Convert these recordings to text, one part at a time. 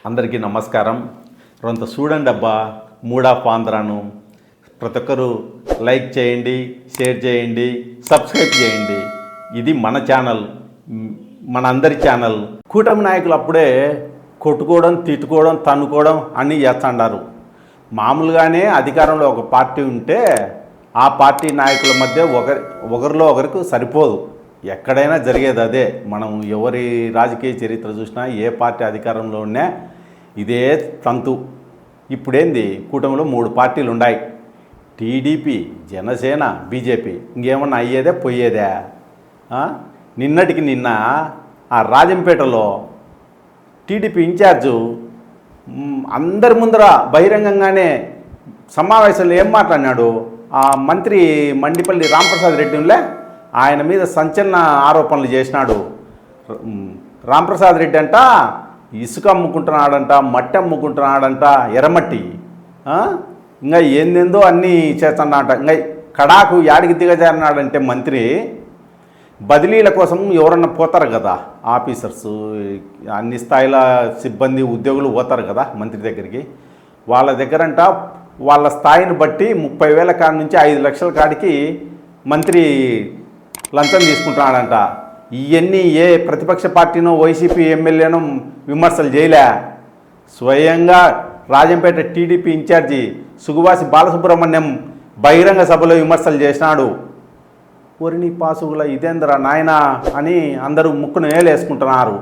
అందరికీ నమస్కారం. కొంత చూడండి అబ్బా, మూడాఫ్ ఆంధ్రాను ప్రతి ఒక్కరు లైక్ చేయండి, షేర్ చేయండి, సబ్స్క్రైబ్ చేయండి. ఇది మన ఛానల్, మన అందరి ఛానల్. కూటమి నాయకులు అప్పుడే కొట్టుకోవడం, తిట్టుకోవడం, తన్నుకోవడం అన్నీ చేస్తుండారు. మామూలుగానే అధికారంలో ఒక పార్టీ ఉంటే ఆ పార్టీ నాయకుల మధ్య ఒకరిలో ఒకరికి సరిపోదు. ఎక్కడైనా జరిగేది అదే. మనం ఎవరి రాజకీయ చరిత్ర చూసినా ఏ పార్టీ అధికారంలో ఉన్నా ఇదే తంతు. ఇప్పుడేంది, కూటమిలో 3 పార్టీలు ఉన్నాయి: టీడీపీ, జనసేన, బీజేపీ. ఇంకేమన్నా అయ్యేదే పోయేదే. నిన్నటికి నిన్న ఆ రాజంపేటలో టీడీపీ ఇన్ఛార్జు అందరి ముందర బహిరంగంగానే సమావేశంలో ఏం మాట్లాడినాడు, ఆ మంత్రి మండిపల్లి రాంప్రసాద్ రెడ్డి ఉండే ఆయన మీద సంచలన ఆరోపణలు చేసినాడు. రాంప్రసాద్ రెడ్డి అంట ఇసుక అమ్ముకుంటున్నాడంట, మట్టి అమ్ముకుంటున్నాడంట, ఎర్రమట్టి, ఇంకా ఏందేందో అన్నీ చేస్తున్నాడంట. ఇంకా కడాకు యాడికి దిగజారినాడంటే మంత్రి బదిలీల కోసం ఎవరన్నా పోతారు కదా, ఆఫీసర్స్, అన్ని స్థాయిల సిబ్బంది, ఉద్యోగులు పోతారు కదా మంత్రి దగ్గరికి. వాళ్ళ దగ్గరంట వాళ్ళ స్థాయిని బట్టి 30,000 కాడి నుంచి 5 లక్షల కాడికి మంత్రి లంచం తీసుకుంటున్నాడంట. ఇవన్నీ ఏ ప్రతిపక్ష పార్టీనో వైసీపీ ఎమ్మెల్యేనో విమర్శలు చేయలే. స్వయంగా రాజంపేట టీడీపీ ఇన్ఛార్జి సుగువాసి బాలసుబ్రహ్మణ్యం బహిరంగ సభలో విమర్శలు చేసినాడు. ఒరిని పాసుగుల ఇదేంద్రా నాయనా అని అందరూ ముక్కును వేలేసుకుంటున్నారు.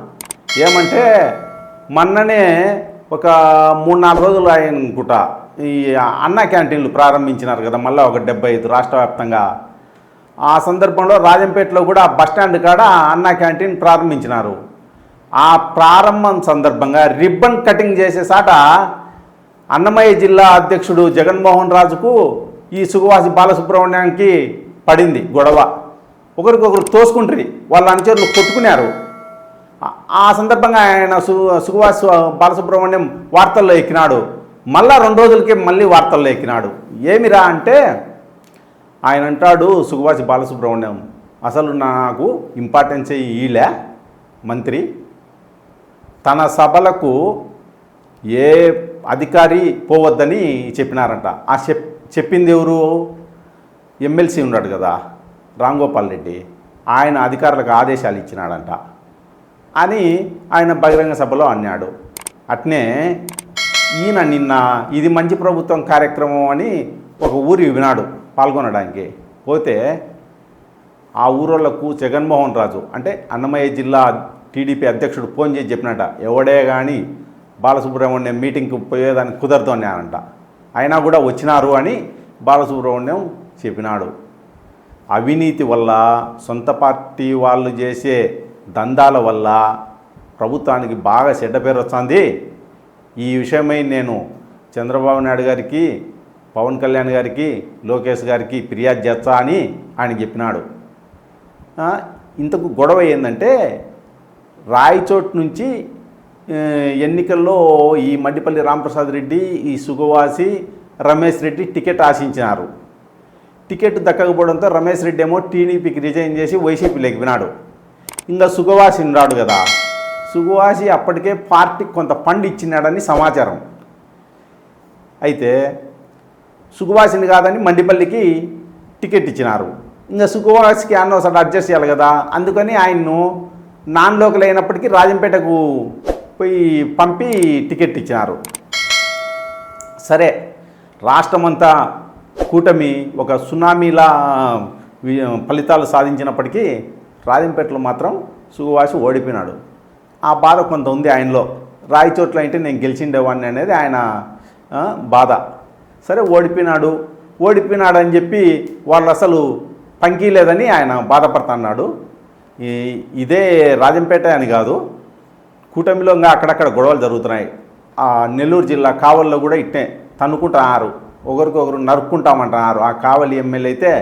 ఏమంటే మొన్ననే ఒక 3-4 రోజులు అనుకుంటా ఈ అన్నా క్యాంటీన్లు ప్రారంభించినారు కదా, మళ్ళీ ఒక 75 రాష్ట్ర వ్యాప్తంగా. ఆ సందర్భంలో రాజంపేటలో కూడా బస్టాండ్ కాడ అన్నా క్యాంటీన్ ప్రారంభించినారు. ఆ ప్రారంభం సందర్భంగా రిబ్బన్ కటింగ్ చేసేసాట అన్నమయ్య జిల్లా అధ్యక్షుడు జగన్మోహన్ రాజుకు ఈ సుగువాసి బాలసుబ్రహ్మణ్యానికి పడింది గొడవ. ఒకరికొకరు తోసుకుంటారు, వాళ్ళ అనుచరులు కొట్టుకున్నారు. ఆ సందర్భంగా ఆయన సుగువాసి బాలసుబ్రహ్మణ్యం వార్తల్లో ఎక్కినాడు. మళ్ళా 2 రోజులకే మళ్ళీ వార్తల్లో ఎక్కినాడు. ఏమిరా అంటే ఆయన అంటాడు, సుగువాసి బాలసుబ్రహ్మణ్యం అసలు నాకు ఇంపార్టెన్స్ ఈలే మంత్రి, తన సభలకు ఏ అధికారి పోవద్దని చెప్పినారంట. ఆ చెప్పింది ఎవరు? ఎమ్మెల్సీ ఉన్నాడు కదా రాంగోపాల్ రెడ్డి, ఆయన అధికారులకు ఆదేశాలు ఇచ్చినాడంట అని ఆయన బహిరంగ సభలో అన్నాడు. అట్నే ఈయన నిన్న ఇది మంచి ప్రభుత్వం కార్యక్రమం అని ఒక ఊరి వినాడు పాల్గొనడానికి పోతే, ఆ ఊరోళ్లకు జగన్మోహన్ రాజు అంటే అన్నమయ్య జిల్లా టీడీపీ అధ్యక్షుడు ఫోన్ చేసి చెప్పినట్ట, ఎవడే కానీ బాలసుబ్రహ్మణ్యం మీటింగ్కి పోయేదానికి కుదరదు అన్నారంట. అయినా కూడా వచ్చినారు అని బాలసుబ్రహ్మణ్యం చెప్పినాడు. అవినీతి వల్ల, సొంత పార్టీ వాళ్ళు చేసే దందాల వల్ల ప్రభుత్వానికి బాగా చెడ్డ పేరు వస్తుంది. ఈ విషయమై నేను చంద్రబాబు నాయుడు గారికి, పవన్ కళ్యాణ్ గారికి, లోకేష్ గారికి ఫిర్యాదు చేస్తా అని ఆయన చెప్పినాడు. ఇంతకు గొడవ ఏంటంటే, రాయచోట్ నుంచి ఎన్నికల్లో ఈ మండిపల్లి రాంప్రసాద్ రెడ్డి, ఈ సుగువాసి రమేష్ రెడ్డి టికెట్ ఆశించినారు. టికెట్ దక్కకపోవడంతో రమేష్ రెడ్డి ఏమో టీడీపీకి రిజైన్ చేసి వైసీపీలోకి వినాడు. ఇంకా సుగువాసి ఉన్నాడు కదా, సుగువాసి అప్పటికే పార్టీకి కొంత ఫండ్ ఇచ్చినాడని సమాచారం. అయితే సుగువాసిని కాదని మండిపల్లికి టికెట్ ఇచ్చినారు. ఇంకా సుగువాసికి అన్నోసారి అడ్జస్ట్ చేయాలి కదా, అందుకని ఆయన్ను నాన్ లోకల్ అయినప్పటికీ రాజంపేటకు పోయి పంపి టికెట్ ఇచ్చినారు. సరే, రాష్ట్రమంతా కూటమి ఒక సునామీలా ఫలితాలు సాధించినప్పటికీ రాజంపేటలో మాత్రం సుగువాసి ఓడిపోయినాడు. ఆ బాధ కొంత ఉంది ఆయనలో. రాయచోట్ల అంటే నేను గెలిచిండేవాడిని అనేది ఆయన బాధ. సరే, ఓడిపోయినాడని చెప్పి వాళ్ళు అసలు పంకీ లేదని ఆయన బాధపడుతున్నాడు. ఇదే రాజంపేట అని కాదు, కూటమిలో ఇంకా అక్కడక్కడ గొడవలు జరుగుతున్నాయి. నెల్లూరు జిల్లా కావలిలో కూడా ఇట్టే తన్నుకుంటున్నారు, ఒకరికొకరు నరుక్కుంటామంటున్నారు. ఆ కావలి ఎమ్మెల్యే అయితే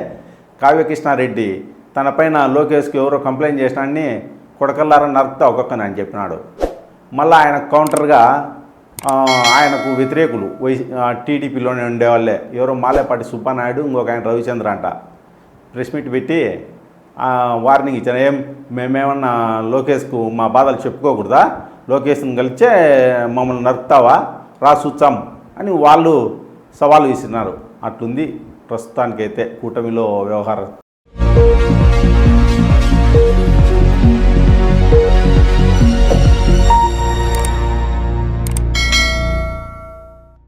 కావ్యకృష్ణారెడ్డి తన పైన లోకేష్కి ఎవరో కంప్లైంట్ చేసినాడని కొడకల్లారని నరుకుతా ఒక్కొక్కని అని చెప్పినాడు. మళ్ళీ ఆయన కౌంటర్గా ఆయనకు వ్యతిరేకులు టీడీపీలోనే ఉండేవాళ్ళే ఎవరో మాలేపాటి సుబ్బానాయుడు, ఇంకొక ఆయన రవిచంద్ర అంట ప్రెస్ మీట్ పెట్టి వార్నింగ్ ఇచ్చాను. మేమేమన్నా లోకేష్కు మా బాధలు చెప్పుకోకూడదా, లోకేష్ని కలిసే మమ్మల్ని నరుకుతావా రా చూచాం అని వాళ్ళు సవాలు విసిరినారు. అట్లుంది ప్రస్తుతానికైతే కూటమిలో వ్యవహారం.